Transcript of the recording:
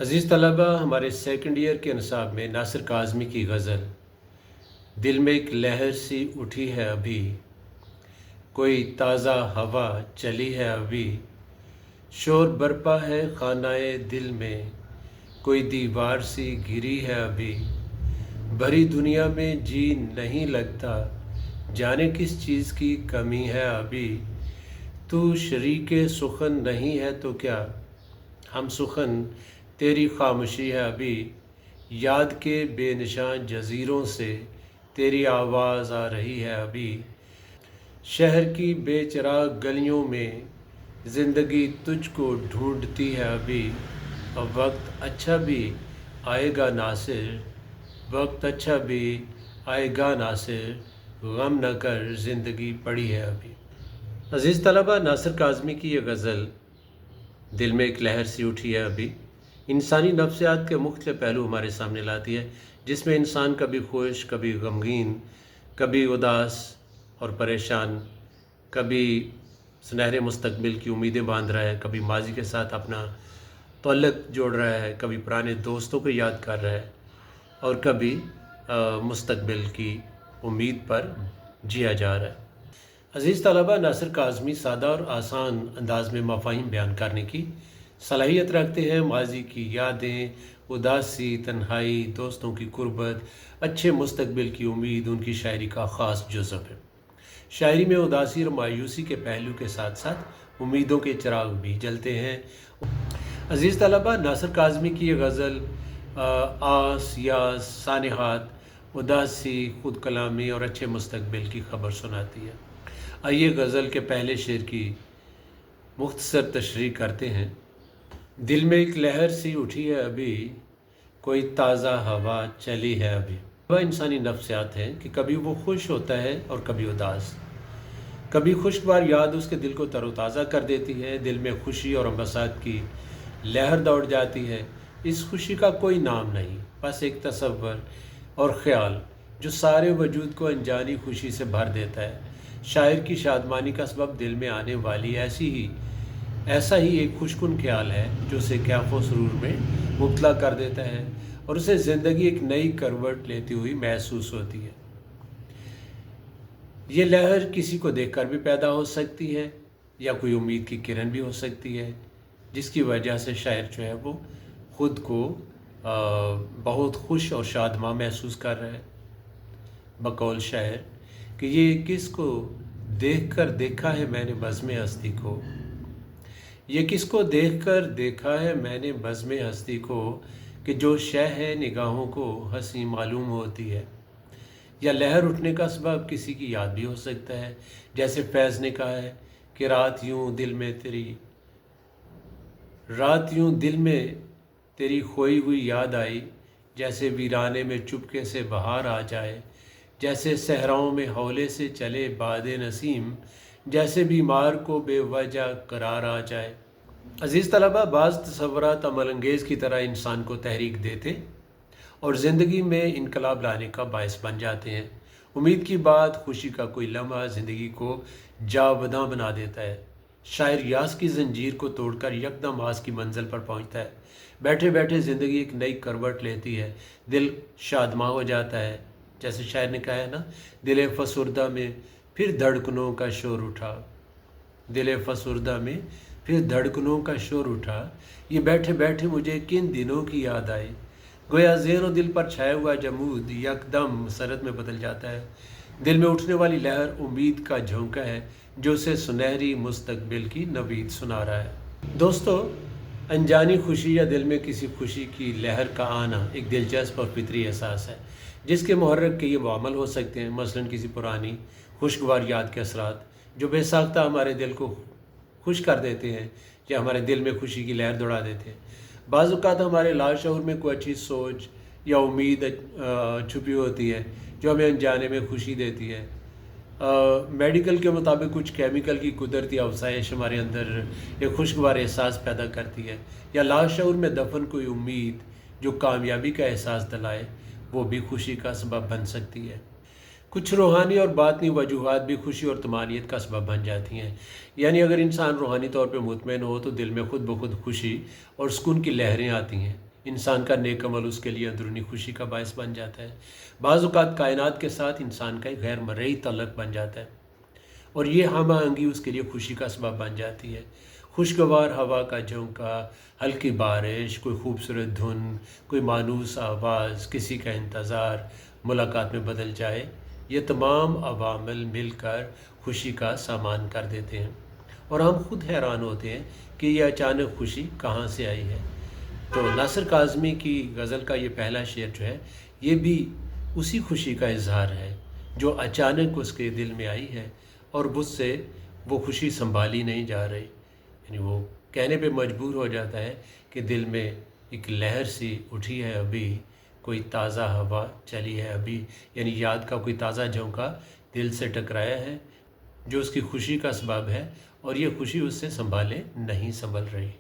अज़ीज़ तलबा, हमारे second year के निसाब में नासिर काज़मी की गज़ल दिल में एक लहर सी उठी है अभी, कोई ताज़ा हवा चली है अभी, शोर बरपा है खानाए दिल में, कोई दीवार सी गिरी है अभी, भरी दुनिया में जी नहीं लगता, जाने किस चीज़ की कमी है अभी। तू शरीके सुखन नहीं है तो क्या, हम सुखन तेरी खामोशी है अभी, याद के बेनिशान जज़ीरों से तेरी आवाज़ आ रही है अभी। शहर की बेचराग गलियों में ज़िंदगी तुझको ढूंढती है अभी। अब वक्त अच्छा भी आएगा नासिर, वक्त अच्छा भी आएगा नासिर, गम न कर ज़िंदगी पड़ी है अभी। अज़ीज़ तलबा, नासिर काज़मी की ये गज़ल दिल में एक लहर सी उठी है अभी इंसानी नफ्सियात के मुख्तलिफ पहलू हमारे सामने लाती है, जिसमें इंसान कभी खुश, कभी गमगीन, कभी उदास और परेशान, कभी सुनहरे मुस्तकबिल की उम्मीदें बांध रहा है, कभी माजी के साथ अपना तअल्लुक़ जोड़ रहा है, कभी पुराने दोस्तों को याद कर रहा है और कभी मुस्तकबिल की उम्मीद पर जिया जा रहा है। अज़ीज़ तलबा, नासिर काज़मी सादा और आसान अंदाज में मफ़ाहिम बयान करने की सलाहियत रखते हैं। माजी की यादें, उदासी, तन्हाई, दोस्तों की कुर्बत, अच्छे मुस्तकबिल की उम्मीद उनकी शायरी का ख़ास जुज़्व है। शायरी में उदासी और मायूसी के पहलू के साथ साथ उम्मीदों के चिराग भी जलते हैं। अज़ीज़ तलबा, नासिर काज़मी की ये गज़ल आस, यास, सानहात, उदासी, खुद कलामी और अच्छे मुस्तकबिल की खबर सुनाती है। आइए गज़ल के पहले शेर की मुख्तसर तशरीह करते हैं। दिल में एक लहर सी उठी है अभी, कोई ताज़ा हवा चली है अभी। वह इंसानी नफ्सियात हैं कि कभी वो खुश होता है और कभी उदास। कभी खुशगवार याद उसके दिल को तरोताज़ा कर देती है, दिल में खुशी और अमसात की लहर दौड़ जाती है। इस खुशी का कोई नाम नहीं, बस एक तसव्वुर और ख़्याल जो सारे वजूद को अनजानी खुशी से भर देता है। शायर की शादमानी का सबब दिल में आने वाली ऐसा ही एक खुशकुन ख्याल है जो उसे कैफ़ो सुरूर में मुब्तला कर देता है और उसे ज़िंदगी एक नई करवट लेती हुई महसूस होती है। ये लहर किसी को देखकर भी पैदा हो सकती है या कोई उम्मीद की किरण भी हो सकती है, जिसकी वजह से शायर जो है वो ख़ुद को बहुत खुश और शादमा महसूस कर रहा है। बकौल शायर कि ये किसको देखकर देखा है मैंने बज़्म हस्ती को, ये किसको देखकर देखा है मैंने बज़्म हस्ती को, कि जो शह है निगाहों को हंसी मालूम होती है। या लहर उठने का सबब किसी की याद भी हो सकता है, जैसे फैज़ ने कहा है कि रात यूं दिल में तेरी खोई हुई याद आई, जैसे वीराने में चुपके से बहार आ जाए, जैसे सहराओं में हौले से चले बादे नसीम, जैसे बीमार को बेवजह करार आ जाए। अज़ीज़ तलबा, बाज़ तसव्वुरात अमल अंगेज़ की तरह इंसान को तहरीक देते और ज़िंदगी में इनकलाब लाने का बायस बन जाते हैं। उम्मीद की बात, खुशी का कोई लम्हा ज़िंदगी को जावदां बना देता है। शायर यास की ज़ंजीर को तोड़कर यकदम आस की मंजिल पर पहुँचता है। बैठे बैठे ज़िंदगी एक नई करवट लेती है, दिल शादमा हो जाता है। जैसे शायर ने कहा है ना, दिल फसुर्दा में फिर धड़कनों का शोर उठा, दिल फसुर्दा में फिर धड़कनों का शोर उठा, ये बैठे बैठे मुझे किन दिनों की याद आई। गोया ज़ेहन और दिल पर छाया हुआ जमूद यकदम मसरत में बदल जाता है। दिल में उठने वाली लहर उम्मीद का झोंका है जो उसे सुनहरी मुस्तकबिल की नवीद सुना रहा है। दोस्तों, अनजानी खुशी या दिल में किसी खुशी की लहर का आना एक दिलचस्प और फितरी एहसास है, जिसके मुहर्रिक के ये वामल हो सकते हैं। मसलन किसी पुरानी खुशगवार याद के असरात जो बेसाख्ता हमारे दिल को खुश कर देते हैं या हमारे दिल में खुशी की लहर दौड़ा देते हैं। बाज़ औक़ात हमारे लाशऊर में कोई अच्छी सोच या उम्मीद छुपी होती है जो हमें अनजाने में खुशी देती है। मेडिकल के मुताबिक कुछ केमिकल की कुदरती अफज़ाइश हमारे अंदर एक खुशगवार एहसास पैदा करती है, या लाशऊर में दफन कोई उम्मीद जो कामयाबी का एहसास दिलाए, वो भी खुशी का सबब बन सकती है। कुछ रूहानी और बातनी वजूहात भी खुशी और तमानियत का सबब बन जाती हैं। यानी अगर इंसान रूहानी तौर पर मुतमईन हो तो दिल में खुद ब खुद खुशी और सुकून की लहरें आती हैं। इंसान का नेक अमल उसके लिए अंदरूनी खुशी का बायस बन जाता है। बाज़ औक़ात कायनात के साथ इंसान का एक गैर मरई तल्लुक़ बन जाता है और ये हम आहंगी उसके लिए खुशी का सबब बन जाती है। खुशगवार हवा का झोंका, हल्की बारिश, कोई खूबसूरत धुन, कोई मानूस आवाज़, किसी का इंतज़ार मुलाकात में बदल जाए, ये तमाम अवामिल मिलकर खुशी का सामान कर देते हैं और हम खुद हैरान होते हैं कि ये अचानक खुशी कहाँ से आई है। तो नासिर काज़मी की गज़ल का ये पहला शेर जो है, ये भी उसी खुशी का इज़हार है जो अचानक उसके दिल में आई है और मुझसे वो खुशी संभाली नहीं जा रही। यानी वो कहने पे मजबूर हो जाता है कि दिल में एक लहर सी उठी है अभी, कोई ताज़ा हवा चली है अभी, यानी याद का कोई ताज़ा झोंका दिल से टकराया है जो उसकी खुशी का सबब है और ये खुशी उससे संभाले नहीं संभल रही।